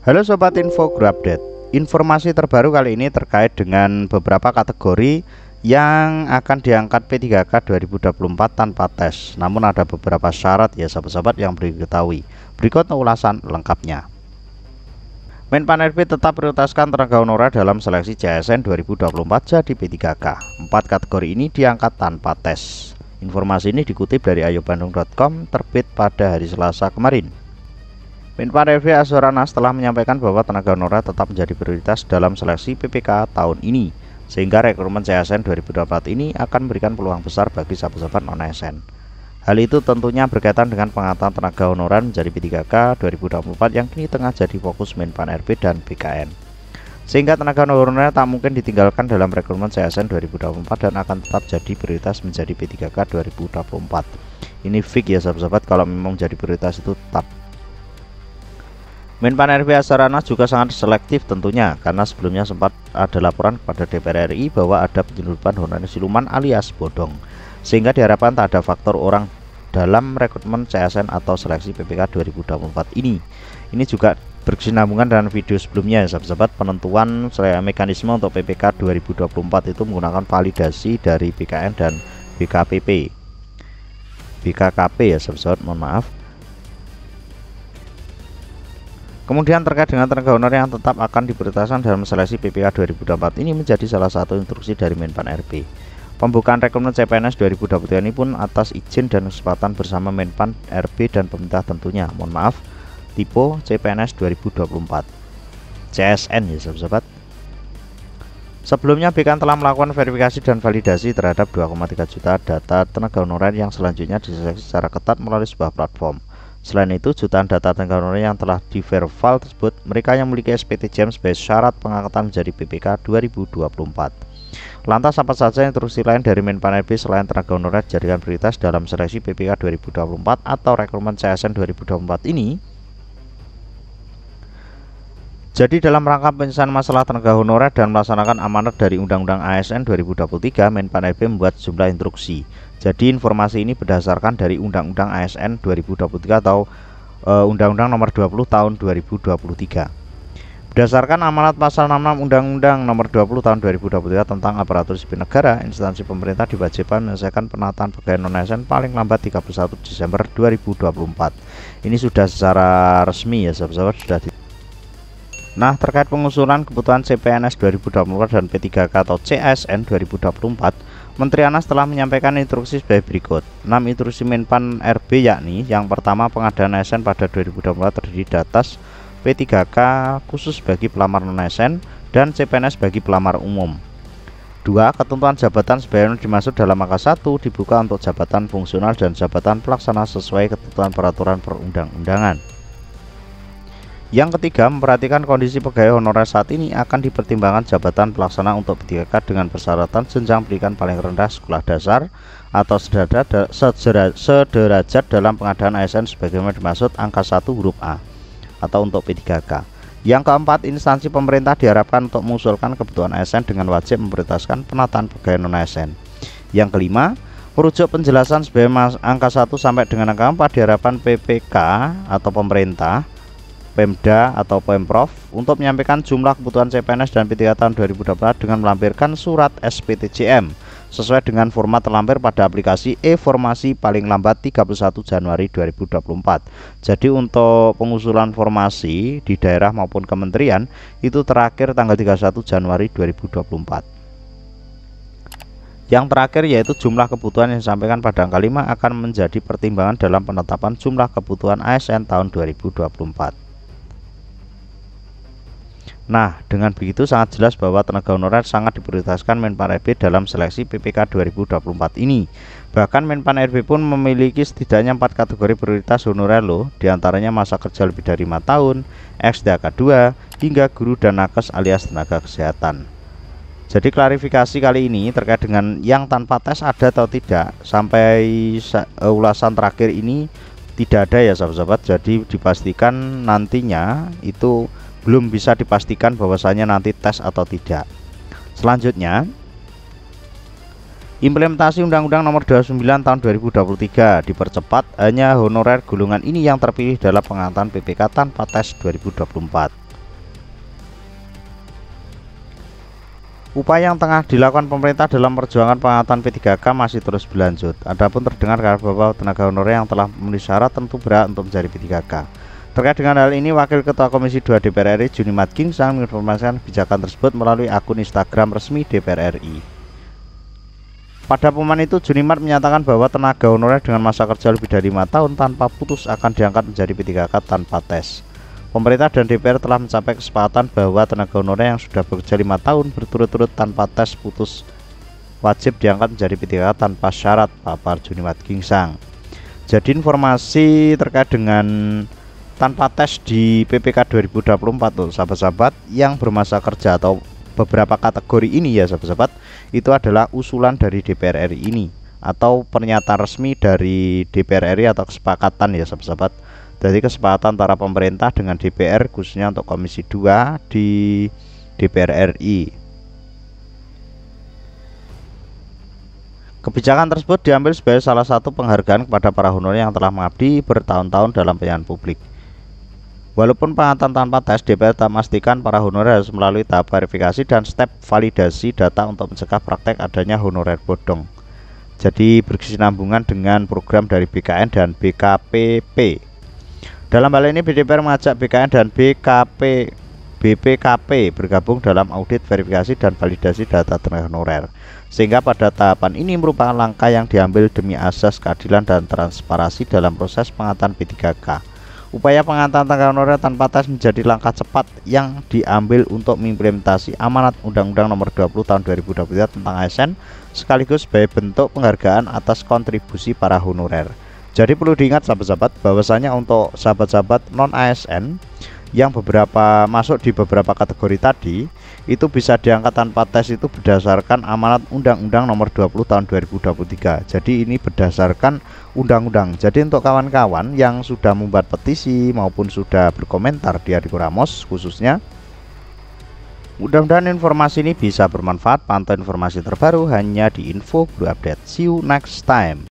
Halo Sobat Info Guru Update. Informasi terbaru kali ini terkait dengan beberapa kategori yang akan diangkat P3K 2024 tanpa tes. Namun ada beberapa syarat ya sahabat-sahabat yang perlu diketahui. Berikut ulasan lengkapnya. Menpan RB tetap prioritaskan tenaga honorer dalam seleksi CSN 2024 jadi P3K. 4 kategori ini diangkat tanpa tes. Informasi ini dikutip dari ayobandung.com, terbit pada hari Selasa kemarin. Menpan RB Azwarana setelah menyampaikan bahwa tenaga honorer tetap menjadi prioritas dalam seleksi PPK tahun ini, sehingga rekrutmen CSN 2024 ini akan memberikan peluang besar bagi sahabat-sahabat non-ASN. Hal itu tentunya berkaitan dengan pengangkatan tenaga honorer menjadi P3K 2024 yang kini tengah jadi fokus Menpan RB dan BKN. Sehingga tenaga honorer tak mungkin ditinggalkan dalam rekrutmen CSN 2024 dan akan tetap jadi prioritas menjadi P3K 2024. Ini fix ya sahabat-sahabat, kalau memang jadi prioritas itu tetap. Menpan RB Azwarana juga sangat selektif tentunya, karena sebelumnya sempat ada laporan kepada DPR RI bahwa ada penyelundupan honorer siluman alias bodong, sehingga diharapkan tak ada faktor orang dalam rekrutmen CSN atau seleksi PPK 2024 ini. Ini juga berkesinambungan dengan video sebelumnya ya sahabat-sahabat, penentuan mekanisme untuk PPK 2024 itu menggunakan validasi dari BKN dan BKKP ya sahabat-sahabat, mohon maaf. Kemudian terkait dengan tenaga honorer yang tetap akan diprioritaskan dalam seleksi PPK 2024 ini menjadi salah satu instruksi dari Menpan RB. Pembukaan rekrutmen CPNS 2023 ini pun atas izin dan kesepakatan bersama Menpan RB dan pemerintah tentunya. Mohon maaf, tipe CPNS 2024 CSN ya sahabat-sahabat. Sebelumnya BKN telah melakukan verifikasi dan validasi terhadap 2,3 juta data tenaga honorer yang selanjutnya diseleksi secara ketat melalui sebuah platform. Selain itu, jutaan data tenaga honorer yang telah diverval tersebut, mereka yang memiliki SPTJM sebagai syarat pengangkatan menjadi PPK 2024. Lantas apa saja instruksi lain dari Menpan RB selain tenaga honorer dijadikan prioritas dalam seleksi PPK 2024 atau rekrutmen CSN 2024 ini? Jadi dalam rangka penyelesaian masalah tenaga honorer dan melaksanakan amanat dari Undang-Undang ASN 2023, Menpan RB membuat sejumlah instruksi. Jadi informasi ini berdasarkan dari Undang-Undang ASN 2023 atau Undang-Undang Nomor 20 Tahun 2023. Berdasarkan amanat pasal 66 Undang-Undang Nomor 20 Tahun 2023 tentang aparatur sipil negara, instansi pemerintah diwajibkan menyelesaikan penataan pegawai non-ASN paling lambat 31 Desember 2024. Ini sudah secara resmi ya sahabat-sahabat, sudah Nah, terkait pengusulan kebutuhan CPNS 2024 dan P3K atau CSN 2024, Menteri Anas telah menyampaikan instruksi sebagai berikut. 6 instruksi Menpan RB yakni: yang pertama, pengadaan ASN pada 2024 terdiri atas P3K khusus bagi pelamar non-ASN dan CPNS bagi pelamar umum. 2. Ketentuan jabatan sebagaimana dimaksud dalam angka 1 dibuka untuk jabatan fungsional dan jabatan pelaksana sesuai ketentuan peraturan perundang-undangan. Yang ketiga, memperhatikan kondisi pegawai honorer saat ini akan dipertimbangkan jabatan pelaksana untuk P3K dengan persyaratan jenjang pendidikan paling rendah sekolah dasar atau sederajat dalam pengadaan ASN sebagaimana dimaksud angka 1 huruf A atau untuk P3K. Yang keempat, instansi pemerintah diharapkan untuk mengusulkan kebutuhan ASN dengan wajib memprioritaskan penataan pegawai non-ASN. Yang kelima, merujuk penjelasan sebagai angka 1 sampai dengan angka 4 diharapkan PPK atau pemerintah, Pemda atau Pemprov untuk menyampaikan jumlah kebutuhan CPNS dan P3K tahun 2024 dengan melampirkan surat SPTJM sesuai dengan format terlampir pada aplikasi e-formasi paling lambat 31 Januari 2024. Jadi untuk pengusulan formasi di daerah maupun kementerian itu terakhir tanggal 31 Januari 2024. Yang terakhir yaitu jumlah kebutuhan yang disampaikan pada angka 5 akan menjadi pertimbangan dalam penetapan jumlah kebutuhan ASN tahun 2024. Nah, dengan begitu sangat jelas bahwa tenaga honorer sangat diprioritaskan Menpan RB dalam seleksi PPK 2024 ini. Bahkan Menpan RB pun memiliki setidaknya 4 kategori prioritas honorer loh, diantaranya masa kerja lebih dari 5 tahun, XDK 2, hingga guru dan nakes alias tenaga kesehatan. Jadi klarifikasi kali ini terkait dengan yang tanpa tes ada atau tidak, sampai ulasan terakhir ini tidak ada ya sahabat-sahabat. Jadi dipastikan nantinya itu belum bisa dipastikan bahwasanya nanti tes atau tidak. Selanjutnya, implementasi Undang-Undang Nomor 29 Tahun 2023 dipercepat, hanya honorer golongan ini yang terpilih dalam pengangkatan PPK tanpa tes 2024. Upaya yang tengah dilakukan pemerintah dalam perjuangan pengangkatan P3K masih terus berlanjut. Adapun terdengar kabar bahwa tenaga honorer yang telah memenuhi syarat tentu berhak untuk menjadi P3K. Terkait dengan hal ini, Wakil Ketua Komisi 2 DPR RI Junimat Gingsang menginformasikan kebijakan tersebut melalui akun Instagram resmi DPR RI. Pada pengumuman itu, Junimat menyatakan bahwa tenaga honorer dengan masa kerja lebih dari 5 tahun tanpa putus akan diangkat menjadi P3K tanpa tes. Pemerintah dan DPR telah mencapai kesepakatan bahwa tenaga honorer yang sudah bekerja 5 tahun berturut-turut tanpa tes putus wajib diangkat menjadi P3K tanpa syarat, papar Junimat Gingsang. Jadi informasi terkait dengan tanpa tes di PPK 2024 tuh sahabat-sahabat yang bermasa kerja atau beberapa kategori ini ya sahabat-sahabat, itu adalah usulan dari DPR RI ini atau pernyataan resmi dari DPR RI atau kesepakatan ya sahabat-sahabat. Dari kesepakatan antara pemerintah dengan DPR khususnya untuk Komisi 2 di DPR RI. Kebijakan tersebut diambil sebagai salah satu penghargaan kepada para honorer yang telah mengabdi bertahun-tahun dalam pelayanan publik. Walaupun pengangkatan tanpa tes, DPR tak memastikan para honorer harus melalui tahap verifikasi dan step validasi data untuk mencegah praktek adanya honorer bodong. Jadi berkesinambungan dengan program dari BKN dan BKPP. Dalam hal ini DPR mengajak BKN dan BPKP bergabung dalam audit verifikasi dan validasi data tenaga honorer. Sehingga pada tahapan ini merupakan langkah yang diambil demi asas keadilan dan transparansi dalam proses pengangkatan P3K. Upaya pengangkatan tenaga honorer tanpa tes menjadi langkah cepat yang diambil untuk mengimplementasi amanat Undang-Undang Nomor 20 Tahun 2023 tentang ASN sekaligus sebagai bentuk penghargaan atas kontribusi para honorer. Jadi perlu diingat sahabat-sahabat bahwasanya untuk sahabat-sahabat non ASN yang beberapa masuk di beberapa kategori tadi itu bisa diangkat tanpa tes itu berdasarkan amanat Undang-Undang Nomor 20 Tahun 2023. Jadi ini berdasarkan undang-undang. Jadi untuk kawan-kawan yang sudah membuat petisi maupun sudah berkomentar di Adiko Ramos khususnya, mudah-mudahan informasi ini bisa bermanfaat. Pantau informasi terbaru hanya di Info Guru Update. See you next time.